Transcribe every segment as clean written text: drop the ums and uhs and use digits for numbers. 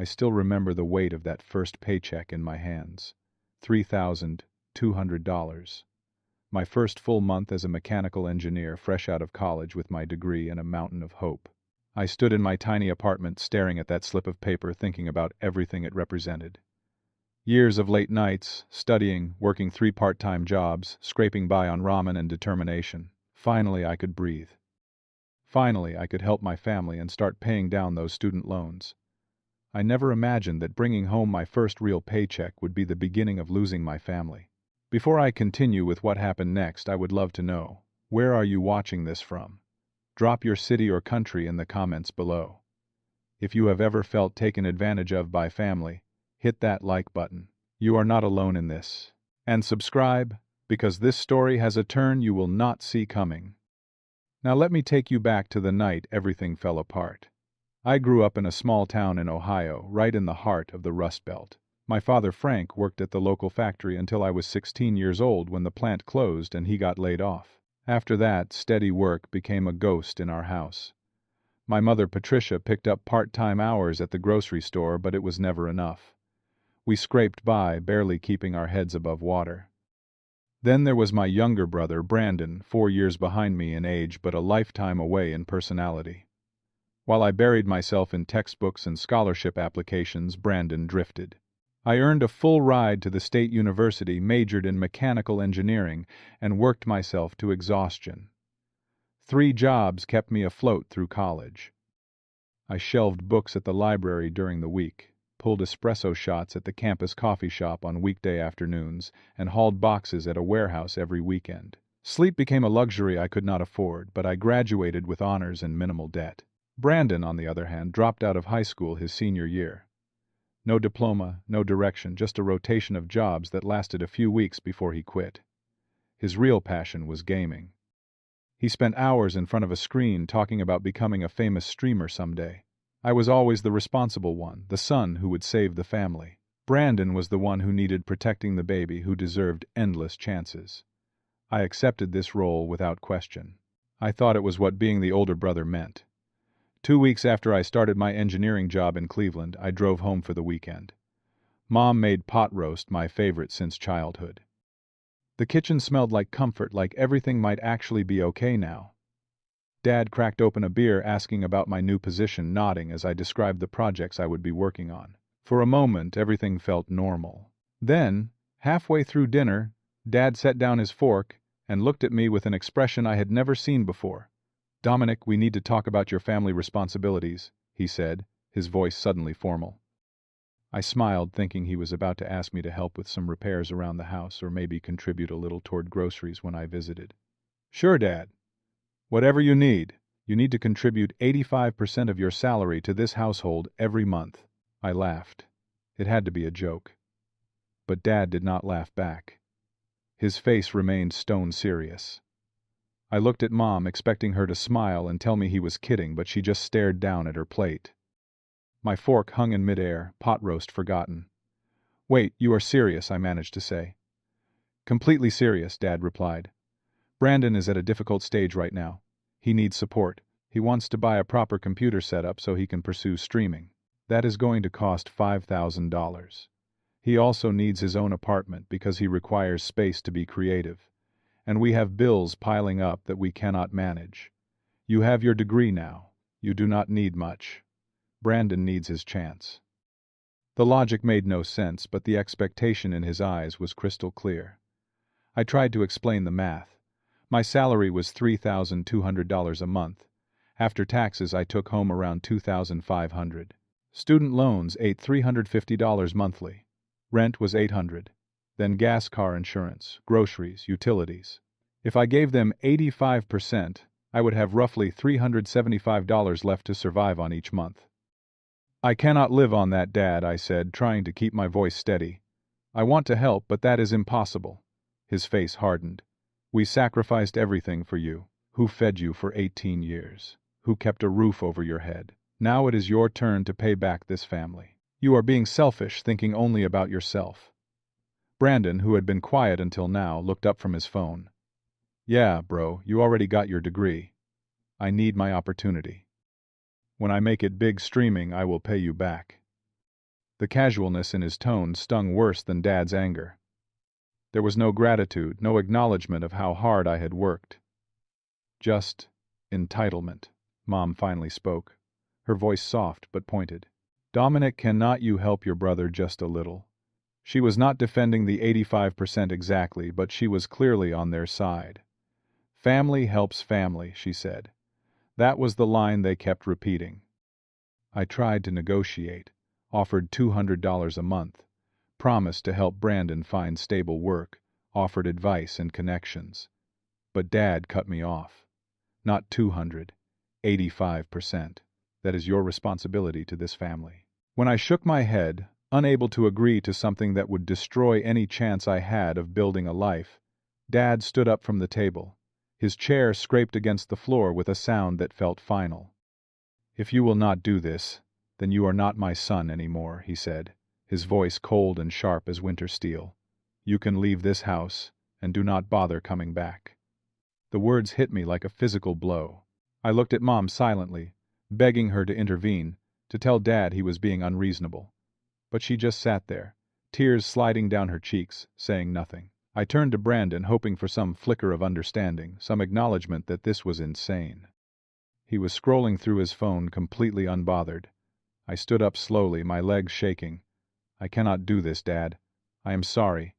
I still remember the weight of that first paycheck in my hands. $3,200. My first full month as a mechanical engineer, fresh out of college with my degree and a mountain of hope. I stood in my tiny apartment staring at that slip of paper, thinking about everything it represented. Years of late nights, studying, working 3 part-time jobs, scraping by on ramen and determination. Finally, I could breathe. Finally, I could help my family and start paying down those student loans. I never imagined that bringing home my first real paycheck would be the beginning of losing my family. Before I continue with what happened next, I would love to know, where are you watching this from? Drop your city or country in the comments below. If you have ever felt taken advantage of by family, hit that like button. You are not alone in this. And subscribe, because this story has a turn you will not see coming. Now let me take you back to the night everything fell apart. I grew up in a small town in Ohio, right in the heart of the Rust Belt. My father Frank worked at the local factory until I was 16 years old when the plant closed and he got laid off. After that, steady work became a ghost in our house. My mother Patricia picked up part-time hours at the grocery store, but it was never enough. We scraped by, barely keeping our heads above water. Then there was my younger brother Brandon, 4 years behind me in age but a lifetime away in personality. While I buried myself in textbooks and scholarship applications, Brandon drifted. I earned a full ride to the state university, majored in mechanical engineering, and worked myself to exhaustion. 3 jobs kept me afloat through college. I shelved books at the library during the week, pulled espresso shots at the campus coffee shop on weekday afternoons, and hauled boxes at a warehouse every weekend. Sleep became a luxury I could not afford, but I graduated with honors and minimal debt. Brandon, on the other hand, dropped out of high school his senior year. No diploma, no direction, just a rotation of jobs that lasted a few weeks before he quit. His real passion was gaming. He spent hours in front of a screen talking about becoming a famous streamer someday. I was always the responsible one, the son who would save the family. Brandon was the one who needed protecting the baby, who deserved endless chances. I accepted this role without question. I thought it was what being the older brother meant. 2 weeks after I started my engineering job in Cleveland, I drove home for the weekend. Mom made pot roast, my favorite since childhood. The kitchen smelled like comfort, like everything might actually be okay now. Dad cracked open a beer, asking about my new position, nodding as I described the projects I would be working on. For a moment, everything felt normal. Then, halfway through dinner, Dad set down his fork and looked at me with an expression I had never seen before. "Dominick, we need to talk about your family responsibilities," he said, his voice suddenly formal. I smiled, thinking he was about to ask me to help with some repairs around the house or maybe contribute a little toward groceries when I visited. "Sure, Dad. Whatever you need. You need to contribute 85% of your salary to this household every month." I laughed. It had to be a joke. But Dad did not laugh back. His face remained stone serious. I looked at Mom, expecting her to smile and tell me he was kidding, but she just stared down at her plate. My fork hung in midair, pot roast forgotten. "Wait, you are serious," I managed to say. "Completely serious," Dad replied. "Brandon is at a difficult stage right now. He needs support. He wants to buy a proper computer setup so he can pursue streaming. That is going to cost $5,000. He also needs his own apartment because he requires space to be creative. And we have bills piling up that we cannot manage. You have your degree now. You do not need much. Brandon needs his chance." The logic made no sense, but the expectation in his eyes was crystal clear. I tried to explain the math. My salary was $3,200 a month. After taxes, I took home around $2,500. Student loans ate $350 monthly. Rent was $800. Then gas, car insurance, groceries, utilities. If I gave them 85%, I would have roughly $375 left to survive on each month. "I cannot live on that, Dad," I said, trying to keep my voice steady. "I want to help, but that is impossible." His face hardened. "We sacrificed everything for you. Who fed you for 18 years? Who kept a roof over your head? Now it is your turn to pay back this family. You are being selfish, thinking only about yourself." Brandon, who had been quiet until now, looked up from his phone. "Yeah, bro, you already got your degree. I need my opportunity. When I make it big streaming, I will pay you back." The casualness in his tone stung worse than Dad's anger. There was no gratitude, no acknowledgement of how hard I had worked. Just entitlement. Mom finally spoke, her voice soft but pointed. Dominick, cannot you help your brother just a little? She was not defending the 85% exactly, but she was clearly on their side. Family helps family, she said. That was the line they kept repeating. I tried to negotiate, offered $200 a month, promised to help Brandon find stable work, offered advice and connections. But Dad cut me off. Not 200, 85%. That is your responsibility to this family. When I shook my head, unable to agree to something that would destroy any chance I had of building a life, Dad stood up from the table. His chair scraped against the floor with a sound that felt final. If you will not do this, then you are not my son anymore, he said, his voice cold and sharp as winter steel. You can leave this house, and do not bother coming back. The words hit me like a physical blow. I looked at Mom silently, begging her to intervene, to tell Dad he was being unreasonable. But she just sat there, tears sliding down her cheeks, saying nothing. I turned to Brandon, hoping for some flicker of understanding, some acknowledgement that this was insane. He was scrolling through his phone, completely unbothered. I stood up slowly, my legs shaking. I cannot do this, Dad. I am sorry.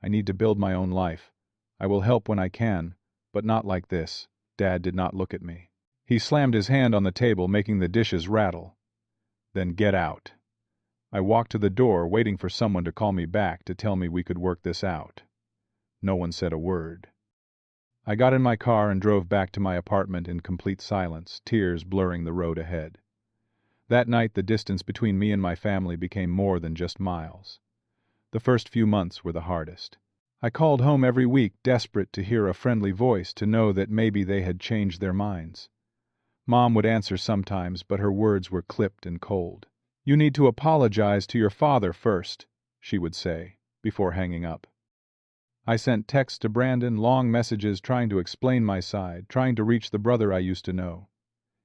I need to build my own life. I will help when I can, but not like this. Dad did not look at me. He slammed his hand on the table, making the dishes rattle. Then get out. I walked to the door, waiting for someone to call me back to tell me we could work this out. No one said a word. I got in my car and drove back to my apartment in complete silence, tears blurring the road ahead. That night, the distance between me and my family became more than just miles. The first few months were the hardest. I called home every week, desperate to hear a friendly voice, to know that maybe they had changed their minds. Mom would answer sometimes, but her words were clipped and cold. You need to apologize to your father first, she would say, before hanging up. I sent texts to Brandon, long messages trying to explain my side, trying to reach the brother I used to know.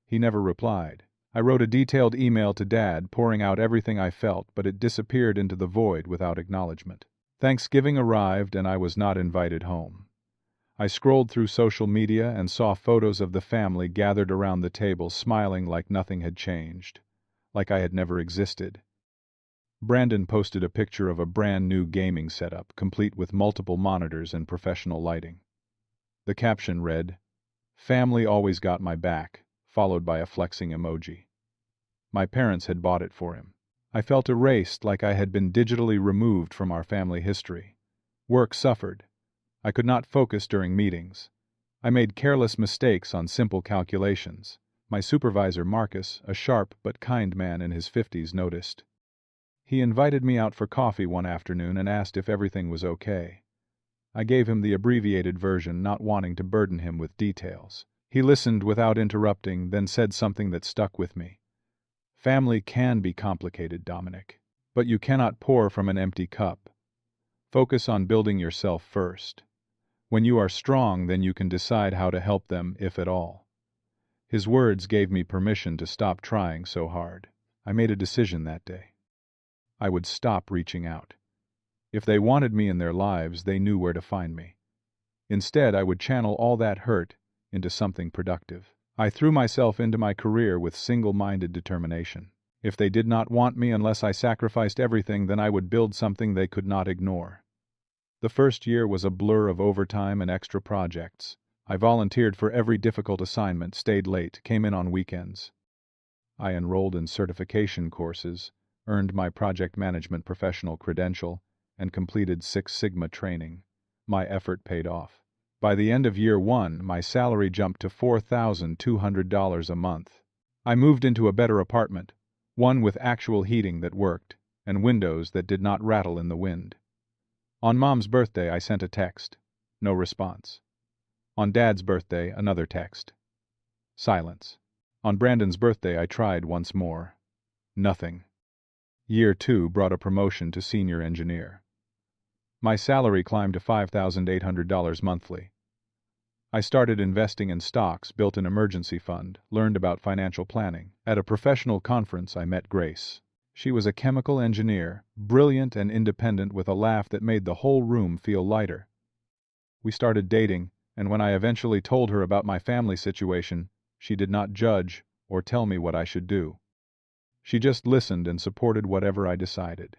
He never replied. I wrote a detailed email to Dad, pouring out everything I felt, but it disappeared into the void without acknowledgement. Thanksgiving arrived and I was not invited home. I scrolled through social media and saw photos of the family gathered around the table, smiling like nothing had changed, like I had never existed. Brandon posted a picture of a brand new gaming setup, complete with multiple monitors and professional lighting. The caption read, "Family always got my back," followed by a flexing emoji. My parents had bought it for him. I felt erased, like I had been digitally removed from our family history. Work suffered. I could not focus during meetings. I made careless mistakes on simple calculations. My supervisor, Marcus, a sharp but kind man in his 50s, noticed. He invited me out for coffee one afternoon and asked if everything was okay. I gave him the abbreviated version, not wanting to burden him with details. He listened without interrupting, then said something that stuck with me. Family can be complicated, Dominick, but you cannot pour from an empty cup. Focus on building yourself first. When you are strong, then you can decide how to help them, if at all. His words gave me permission to stop trying so hard. I made a decision that day. I would stop reaching out. If they wanted me in their lives, they knew where to find me. Instead, I would channel all that hurt into something productive. I threw myself into my career with single-minded determination. If they did not want me unless I sacrificed everything, then I would build something they could not ignore. The first year was a blur of overtime and extra projects. I volunteered for every difficult assignment, stayed late, came in on weekends. I enrolled in certification courses, earned my project management professional credential, and completed Six Sigma training. My effort paid off. By the end of year one, my salary jumped to $4,200 a month. I moved into a better apartment, one with actual heating that worked, and windows that did not rattle in the wind. On Mom's birthday, I sent a text. No response. On Dad's birthday, another text. Silence. On Brandon's birthday, I tried once more. Nothing. Year two brought a promotion to senior engineer. My salary climbed to $5,800 monthly. I started investing in stocks, built an emergency fund, learned about financial planning. At a professional conference, I met Grace. She was a chemical engineer, brilliant and independent with a laugh that made the whole room feel lighter. We started dating, and when I eventually told her about my family situation, she did not judge or tell me what I should do. She just listened and supported whatever I decided.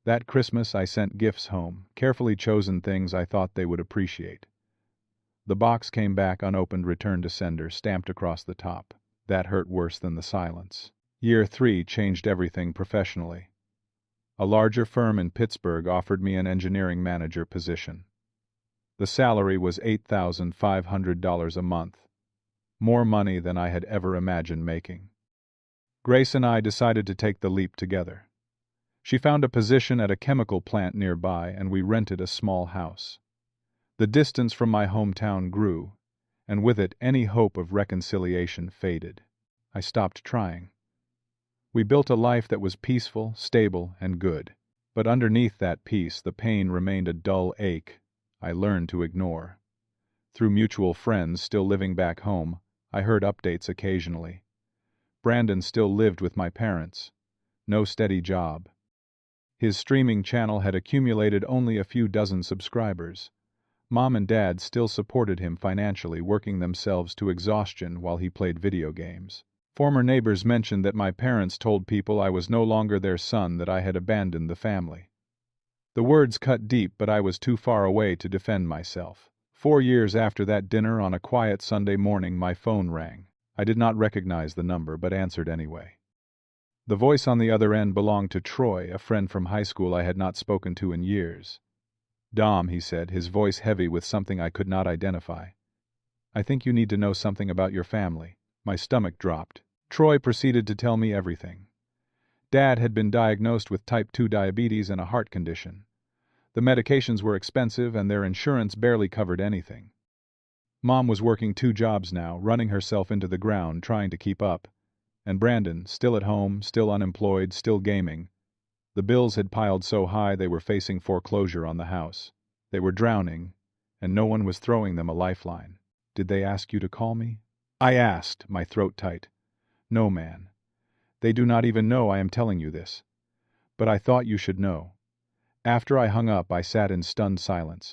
That Christmas I sent gifts home, carefully chosen things I thought they would appreciate. The box came back unopened, returned to sender, stamped across the top. That hurt worse than the silence. Year 3 changed everything professionally. A larger firm in Pittsburgh offered me an engineering manager position. The salary was $8,500 a month, more money than I had ever imagined making. Grace and I decided to take the leap together. She found a position at a chemical plant nearby, and we rented a small house. The distance from my hometown grew, and with it any hope of reconciliation faded. I stopped trying. We built a life that was peaceful, stable, and good. But underneath that peace, the pain remained a dull ache I learned to ignore. Through mutual friends still living back home, I heard updates occasionally. Brandon still lived with my parents. No steady job. His streaming channel had accumulated only a few dozen subscribers. Mom and Dad still supported him financially, working themselves to exhaustion while he played video games. Former neighbors mentioned that my parents told people I was no longer their son, that I had abandoned the family. The words cut deep, but I was too far away to defend myself. 4 years after that dinner, on a quiet Sunday morning, my phone rang. I did not recognize the number, but answered anyway. The voice on the other end belonged to Troy, a friend from high school I had not spoken to in years. "Dom," he said, his voice heavy with something I could not identify. "I think you need to know something about your family." My stomach dropped. Troy proceeded to tell me everything. Dad had been diagnosed with type 2 diabetes and a heart condition. The medications were expensive, and their insurance barely covered anything. Mom was working 2 jobs now, running herself into the ground, trying to keep up. And Brandon, still at home, still unemployed, still gaming. The bills had piled so high they were facing foreclosure on the house. They were drowning, and no one was throwing them a lifeline. "Did they ask you to call me?" I asked, my throat tight. "No, man. They do not even know I am telling you this. But I thought you should know." After I hung up, I sat in stunned silence.